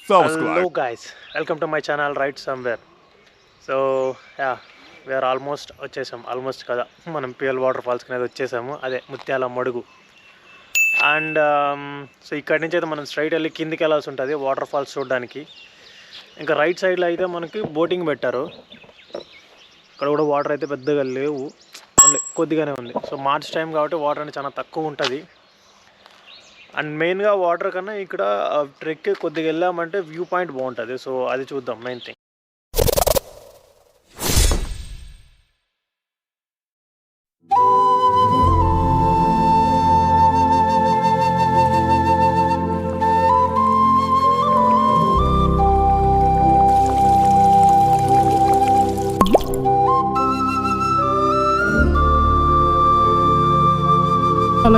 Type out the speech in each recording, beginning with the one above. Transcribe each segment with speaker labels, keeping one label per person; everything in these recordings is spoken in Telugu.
Speaker 1: Hello guys, welcome to my channel Right Somewhere. So yeah, we are almost కదా మనం పిఎల్ వాటర్ ఫాల్స్ అనేది వచ్చేసాము. అదే ముత్యాల మడుగు. అండ్ సో ఇక్కడ నుంచి అయితే మనం స్ట్రైట్ వెళ్ళి కిందికి వెళ్ళాల్సి ఉంటుంది వాటర్ ఫాల్స్ చూడడానికి. ఇంకా రైట్ సైడ్లో అయితే మనకి బోటింగ్ పెట్టారు. ఇక్కడ కూడా వాటర్ అయితే పెద్దగా లేవు, ఓన్లీ కొద్దిగానే ఉంది. సో మార్చ్ టైం కాబట్టి వాటర్ అనేది చాలా తక్కువ ఉంటుంది. అండ్ మెయిన్గా వాటర్ కన్నా ఇక్కడ ట్రెక్ కొద్దిగా వెళ్ళామంటే వ్యూ పాయింట్ బాగుంటుంది. సో అది చూద్దాం మెయిన్ థింగ్.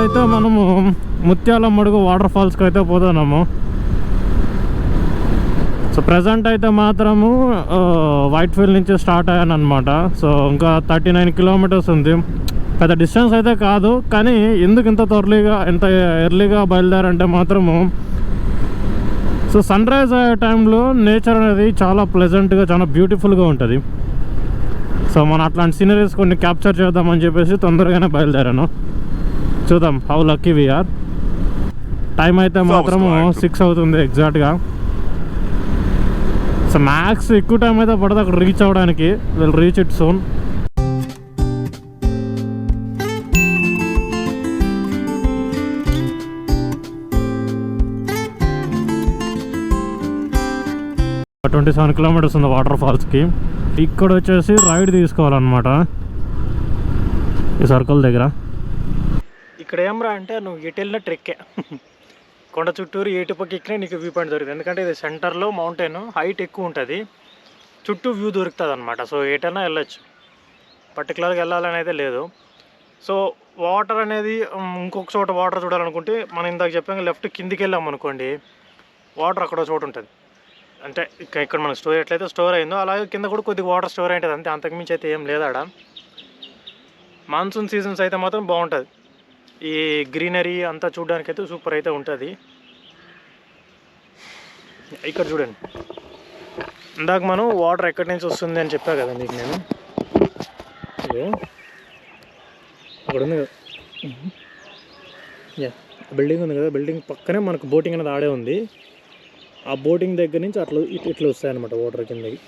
Speaker 2: అయితే మనము ముత్యాల మడుగు వాటర్ ఫాల్స్కి అయితే పోతున్నాము. సో ప్రజెంట్ అయితే మాత్రము వైట్ ఫీల్డ్ నుంచి స్టార్ట్ అయ్యాను అనమాట. సో ఇంకా 39 కిలోమీటర్స్ ఉంది. పెద్ద డిస్టెన్స్ అయితే కాదు, కానీ ఎందుకు ఇంత ఎర్లీగా బయలుదేరంటే మాత్రము సో సన్ రైజ్ అయ్యే టైంలో నేచర్ అనేది చాలా ప్లెజెంట్గా చాలా బ్యూటిఫుల్గా ఉంటుంది. సో మనం అట్లాంటి సీనరీస్ కొన్ని క్యాప్చర్ చేద్దామని చెప్పేసి తొందరగానే బయలుదేరాను. చూద్దాం హౌ లక్కీ వీఆర్. టైం అయితే మాత్రము 6 అవుతుంది ఎగ్జాక్ట్గా. సో మ్యాక్స్ ఎక్కువ టైం అయితే పడుతుంది అక్కడ రీచ్ అవ్వడానికి. Will reach it soon. ఒక 27 కిలోమీటర్స్ ఉంది వాటర్ ఫాల్స్కి. ఇక్కడ వచ్చేసి రైడ్ తీసుకోవాలన్నమాట ఈ సర్కిల్ దగ్గర.
Speaker 1: ఇక్కడ ఏమరా అంటే నువ్వు ఎటు వెళ్ళిన ట్రెక్కే, కొండ చుట్టూరు ఏటుపక్క ఎక్కినా నీకు వ్యూ పాయింట్ దొరుకుతుంది. ఎందుకంటే ఇది సెంటర్లో మౌంటైన్, హైట్ ఎక్కువ ఉంటుంది, చుట్టూ వ్యూ దొరుకుతుంది అనమాట. సో ఎటైనా వెళ్ళొచ్చు, పర్టికులర్గా వెళ్ళాలని అయితే లేదు. సో వాటర్ అనేది ఇంకొక చోట వాటర్ చూడాలనుకుంటే మనం ఇందాక చెప్పాక లెఫ్ట్ కిందికి వెళ్ళాం అనుకోండి, వాటర్ అక్కడ చోటు ఉంటుంది. అంటే ఇక్కడ మనం స్టోర్ ఎట్లయితే స్టోర్ అయిందో అలాగే కింద కూడా కొద్దిగా వాటర్ స్టోర్ అయింటుంది అంతే, అంతకుమించి అయితే ఏం లేదు ఆడ. మాన్సూన్ సీజన్స్ అయితే మాత్రం బాగుంటుంది. ఈ గ్రీనరీ అంతా చూడడానికి అయితే సూపర్ అయితే ఉంటుంది. ఇక్కడ చూడండి, ఇందాక మనం వాటర్ ఎక్కడి నుంచి వస్తుంది అని చెప్పా కదా మీకు నేను. అక్కడ ఉంది కదా బిల్డింగ్ ఉంది కదా, బిల్డింగ్ పక్కనే మనకు బోటింగ్ అనేది ఆడే ఉంది. ఆ బోటింగ్ దగ్గర నుంచి ఇట్లా వస్తాయన్నమాట వాటర్ కిందకి.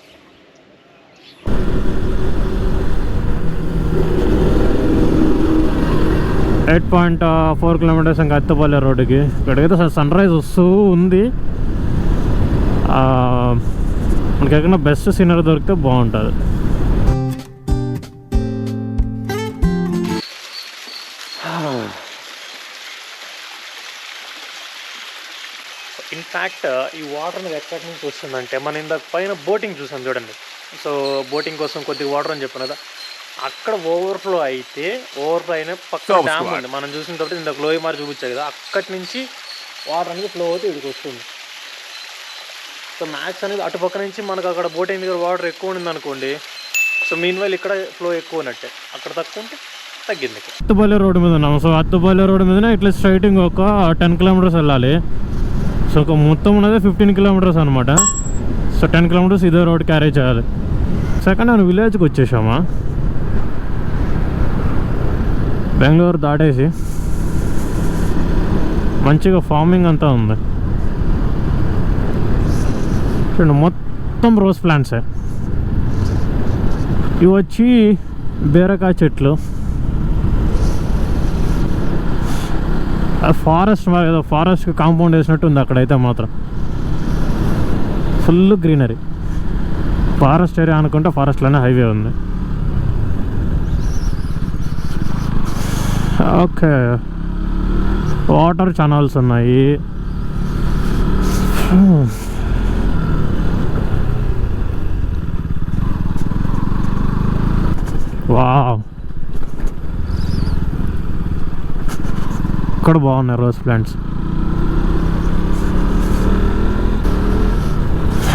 Speaker 2: 8.4 కిలోమీటర్స్ ఇంకా అత్తపల్లి రోడ్డుకి. ఇక్కడికైతే సన్ రైజ్ వస్తూ ఉంది. మనకి ఎక్కడైనా బెస్ట్ సీనరీ దొరికితే బాగుంటుంది.
Speaker 1: ఇన్ఫ్యాక్ట్ ఈ వాటర్ అనేది ఎక్కడి నుంచి వస్తుందంటే మన ఇందాక పైన బోటింగ్ చూసాం చూడండి. సో బోటింగ్ కోసం కొద్దిగా వాటర్ అని చెప్పాను కదా, అక్కడ ఓవర్ఫ్లో అయిన పక్కన డ్యామ్ ఉంది మనం చూసిన తర్వాత ఇందాక లోయ మారి చూపించాయి కదా, అక్కడి నుంచి వాటర్ అనేది ఫ్లో అవుతూ ఇక్కడికి వస్తుంది. సో మ్యాక్స్ అనేది అటుపక్క నుంచి మనకు అక్కడ బోటింగ్ దగ్గర వాటర్ ఎక్కువ ఉండింది అనుకోండి, సో మీన్ వైల్ ఇక్కడ ఫ్లో ఎక్కువ ఉన్నట్టే, అక్కడ తక్కువ ఉంటే తగ్గింది.
Speaker 2: అత్తుపల్లి రోడ్డు మీద ఉన్నాము. సో అత్తుపల్లి రోడ్డు మీద ఇట్లా స్ట్రైటింగ్ ఒక 10 కిలోమీటర్స్ వెళ్ళాలి. సో ఒక మొత్తం ఉన్నది 15 కిలోమీటర్స్ అనమాట. సో 10 కిలోమీటర్స్ ఇదే రోడ్ క్యారీ చేయాలి. సెకండ్ నేను విలేజ్కి వచ్చేసామా, బెంగళూరు దాటేసి. మంచిగా ఫార్మింగ్ అంతా ఉంది చూడండి, మొత్తం రోజ్ ప్లాంట్సే. ఇవి వచ్చి బీరకాయ చెట్లు. ఫారెస్ట్ ఏదో ఫారెస్ట్కి కాంపౌండ్ వేసినట్టు ఉంది అక్కడైతే మాత్రం. Full greenery. ఫారెస్ట్ ఏరియా అనుకుంటే ఫారెస్ట్లోనే హైవే ఉంది. ఓకే, వాటర్ ఛానల్స్ ఉన్నాయి. వావ్, ఇక్కడ బాగున్నాయి రోజ్ ప్లాంట్స్.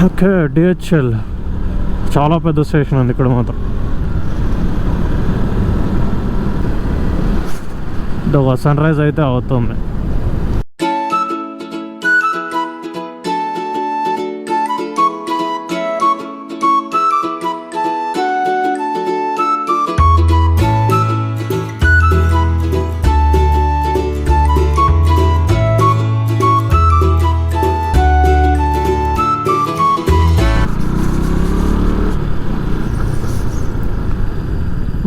Speaker 2: ఓకే, డిహెచ్ఎల్ చాలా పెద్ద స్టేషన్ ఉంది ఇక్కడ మాత్రం. సన్ రైజ్ అయితే అవుతుంది.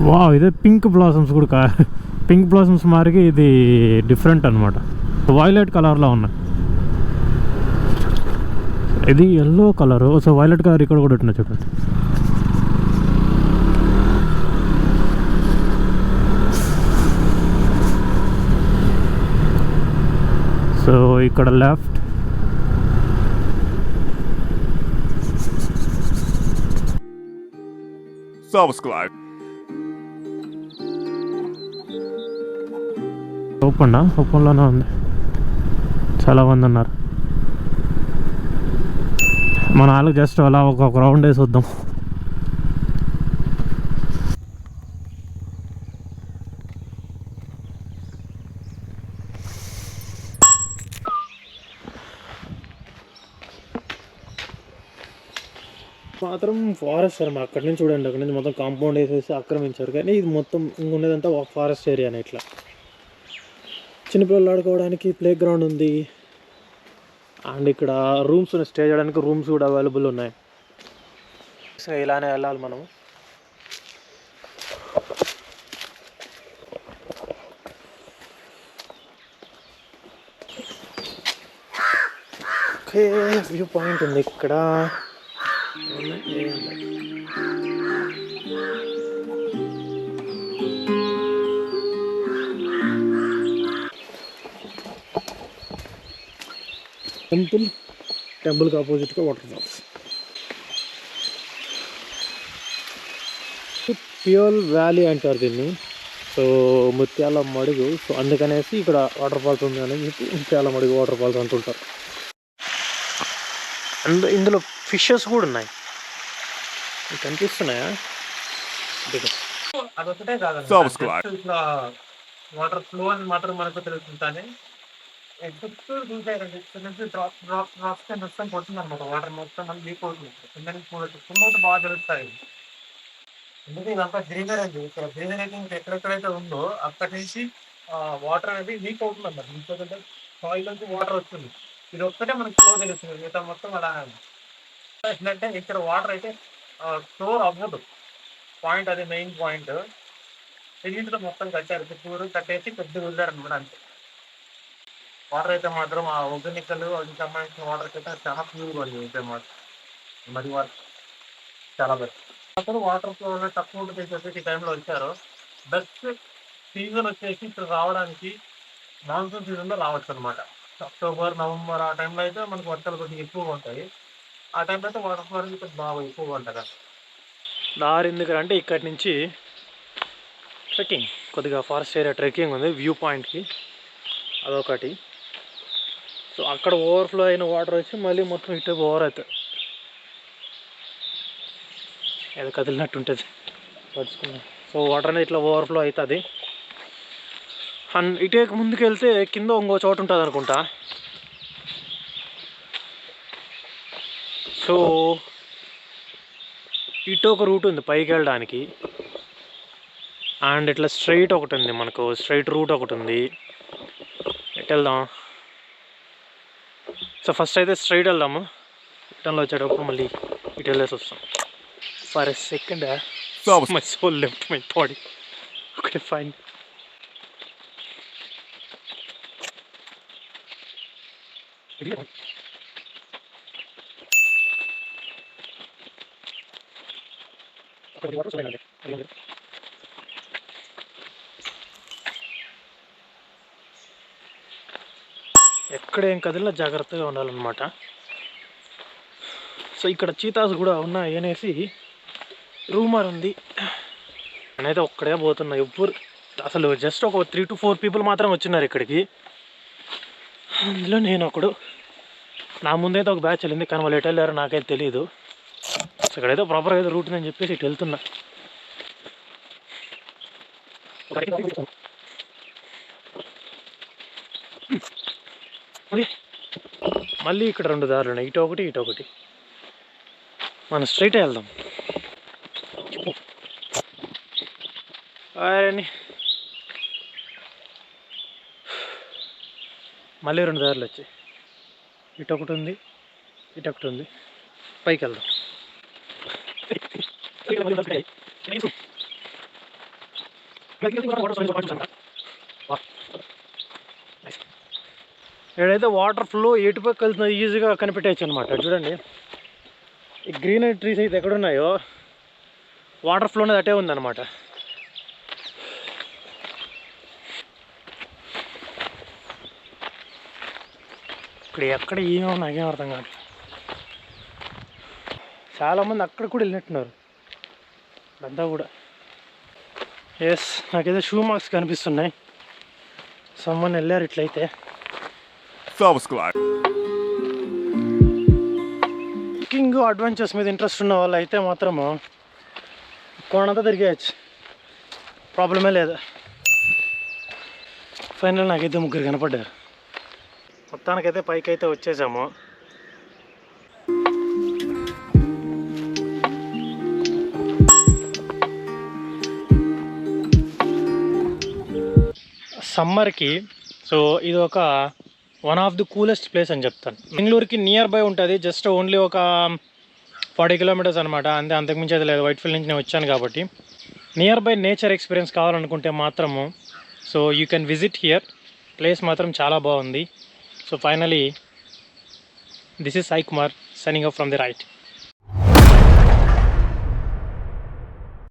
Speaker 2: వా ఇదే పింక్ బ్లాసమ్స్ కూడా పింక్ బ్లాసమ్స్ మారికి ఇది డిఫరెంట్ అనమాట. వైలెట్ కలర్లో ఉన్నాయి. ఇది yellow colour. So violet colour ఇక్కడ కూడా ఉన్నాయి చూడండి. సో ఇక్కడ లెఫ్ట్,
Speaker 3: Subscribe.
Speaker 2: ఓపెన్లోనే ఉంది. చాలా మంది ఉన్నారు. మన వాళ్ళకి జస్ట్ అలా ఒక రౌండ్ వేసి వద్దాం. మాత్రం ఫారెస్ట్ సార్, అక్కడి నుంచి చూడండి, అక్కడి నుంచి మొత్తం కాంపౌండ్ వేసేసి ఆక్రమించారు. కానీ ఇది మొత్తం ఉండేదంతా ఫారెస్ట్ ఏరియానే. ఇట్లా చిన్నపిల్లలు ఆడుకోవడానికి ప్లే గ్రౌండ్ ఉంది. అండ్ ఇక్కడ రూమ్స్ ఉన్నాయి, స్టే చేయడానికి రూమ్స్ కూడా అవైలబుల్ ఉన్నాయి. సో ఇలానే వెళ్ళాలి మనం. ఓకే, వ్యూ పాయింట్ ఉంది ఇక్కడ. టెంపుల్కి ఆపోజిట్గా వాటర్ ఫాల్స్. ప్యూర్ వ్యాలీ అంటారు దీన్ని. సో ముత్యాల మడుగు. సో అందుకనేసి ఇక్కడ వాటర్ ఫాల్స్ ఉంది అని చెప్పి ముత్యాల మడుగు వాటర్ ఫాల్స్ అంటుంటారు. అండ్ ఇందులో ఫిషెస్ కూడా ఉన్నాయి. కనిపిస్తున్నాయా? అదొకటే కాదండి, ఇట్లా వాటర్ ఫ్లో అని మాత్రం మనకు తెలుస్తుంటానే. చుట్టూరు చూసారండి, డ్రాప్స్ మొత్తం పడుతుంది అనమాట. వాటర్ మొత్తం మనకి లీక్ అవుతుంది. కింద బాగా తెలుస్తాయి. ఎందుకంటే ఇదంతా గ్రీనరీ అండి. ఇక్కడ గ్రీనరీ అయితే ఇంకా ఎక్కడెక్కడైతే ఉందో అక్కడి నుంచి వాటర్ అనేది లీక్ అవుతుంది అన్నమాట. ఇంకొకటి సాయిల్ నుంచి వాటర్ వస్తుంది. ఇది ఒక్కటే మనకి ఫ్లో తెలుస్తుంది. మిగతా మొత్తం అలా ఏంటంటే ఇక్కడ వాటర్ అయితే స్టోర్ అవ్వదు. పాయింట్ అది మెయిన్ పాయింట్. సిలిండర్ మొత్తం కట్టారు, చుట్టూరు కట్టేసి పెద్దగా వదిలారు అనమాట. అంతే వాటర్ అయితే మాత్రం ఆ ఒగనికలు అది సంబంధించిన వాటర్ అయితే చాలా ప్యూర్ అండి. అయితే మాత్రం మరి వాటర్ చాలా బెస్ట్. అప్పుడు వాటర్ ఫ్లో తక్కువ ఉంటుంది. ఈ టైంలో వచ్చారు. బెస్ట్ సీజన్ వచ్చేసి ఇక్కడ రావడానికి మాన్సూన్ సీజన్లో రావచ్చు అనమాట. అక్టోబర్, నవంబర్ ఆ టైంలో అయితే మనకు వర్షాలు కొద్దిగా ఎక్కువగా ఉంటాయి. ఆ టైంలో అయితే వాటర్ ఫ్లో అనేది బాగా ఎక్కువగా ఉంటుంది. దారి ఎందుకంటే ఇక్కడి నుంచి ట్రెక్కింగ్, కొద్దిగా ఫారెస్ట్ ఏరియా ట్రెక్కింగ్ ఉంది వ్యూ పాయింట్కి, అదొకటి. సో అక్కడ ఓవర్ఫ్లో అయిన వాటర్ వచ్చి మళ్ళీ మొత్తం ఇటు ఓవర్ అవుతుంది. ఏదో కదిలినట్టు ఉంటుంది పడుచుకున్నా. సో వాటర్ అనేది ఇట్లా ఓవర్ఫ్లో అవుతుంది. అండ్ ఇటే ముందుకు వెళ్తే కింద ఇంకో చోటు ఉంటుంది అనుకుంటా. సో ఇటు ఒక రూట్ ఉంది పైకి వెళ్ళడానికి. అండ్ ఇట్లా స్ట్రైట్ ఒకటి ఉంది, మనకు స్ట్రైట్ రూట్ ఒకటి ఉంది. ఎటు వెళ్దాం? సో ఫస్ట్ అయితే స్ట్రైట్ వెళ్దాము. రిటర్న్లో వచ్చేటప్పుడు మళ్ళీ ఇటు వెళ్ళేసి వస్తాం. For a second my soul left my body. Okay fine. ఎక్కడ ఏం కదిలినా జాగ్రత్తగా ఉండాలన్నమాట. సో ఇక్కడ చీతాస్ కూడా ఉన్నాయి అనేసి రూమర్ ఉంది. నేనైతే ఒక్కడే పోతున్నా. ఎవ్వరు అసలు జస్ట్ ఒక 3 to 4 పీపుల్ మాత్రం వచ్చినారు ఇక్కడికి. అందులో నేను ఒకడు. నా ముందైతే ఒక బ్యాచ్ వెళ్ళింది, కానీ వాళ్ళు ఎటు వెళ్ళారో నాకైతే తెలియదు. సో ఇక్కడైతే ప్రాపర్గా అయితే రూట్ అని చెప్పేసి ఇటు వెళ్తున్నా. మళ్ళీ ఇక్కడ 2 దారులు ఉన్నాయి, ఇటు ఒకటి ఇటు ఒకటి. మనం స్ట్రైట్ వెళ్దాం. మళ్ళీ 2 దారులు వచ్చాయి, ఇటు ఒకటి ఉంది ఇటు ఒకటి ఉంది. పైకి వెళ్దాం.
Speaker 1: ఏదైతే వాటర్ ఫ్లో ఎటుపక్క వెళ్తుందో ఈజీగా కనిపెట్టేయచ్చు అనమాట. చూడండి ఈ గ్రీనరీ ట్రీస్ అయితే ఎక్కడున్నాయో వాటర్ ఫ్లో అనేది అటే ఉందన్నమాట. ఇక్కడ ఎక్కడ ఏమో నాకేం అర్థం కాదు. చాలామంది అక్కడ కూడా వెళ్ళినట్టున్నారు అంతా కూడా. ఎస్, నాకైతే షూ మార్క్స్ కనిపిస్తున్నాయి. సమ్మన్ వెళ్ళారు ఇట్లయితే. ట్రెక్కింగ్ అడ్వెంచర్స్ మీద ఇంట్రెస్ట్ ఉన్న వాళ్ళు అయితే మాత్రము కొండంతా తిరిగేయచ్చు, ప్రాబ్లమే లేదు. ఫైనల్ నాకైతే ముగ్గురు కనపడ్డారు. మొత్తానికైతే పైకి అయితే వచ్చేసాము. సమ్మర్కి సో ఇది ఒక one of the coolest place అని చెప్తాను. బెంగళూరుకి నియర్ బై ఉంటుంది, జస్ట్ ఓన్లీ ఒక 40 కిలోమీటర్స్ అనమాట. అంతకుమించి అది లేదు. వైట్ఫీల్డ్ నుంచి నేను వచ్చాను కాబట్టి నియర్ బై నేచర్ ఎక్స్పీరియన్స్ కావాలనుకుంటే మాత్రము so you can visit here. Place మాత్రం చాలా బాగుంది. So finally this is Sai Kumar signing off from the right.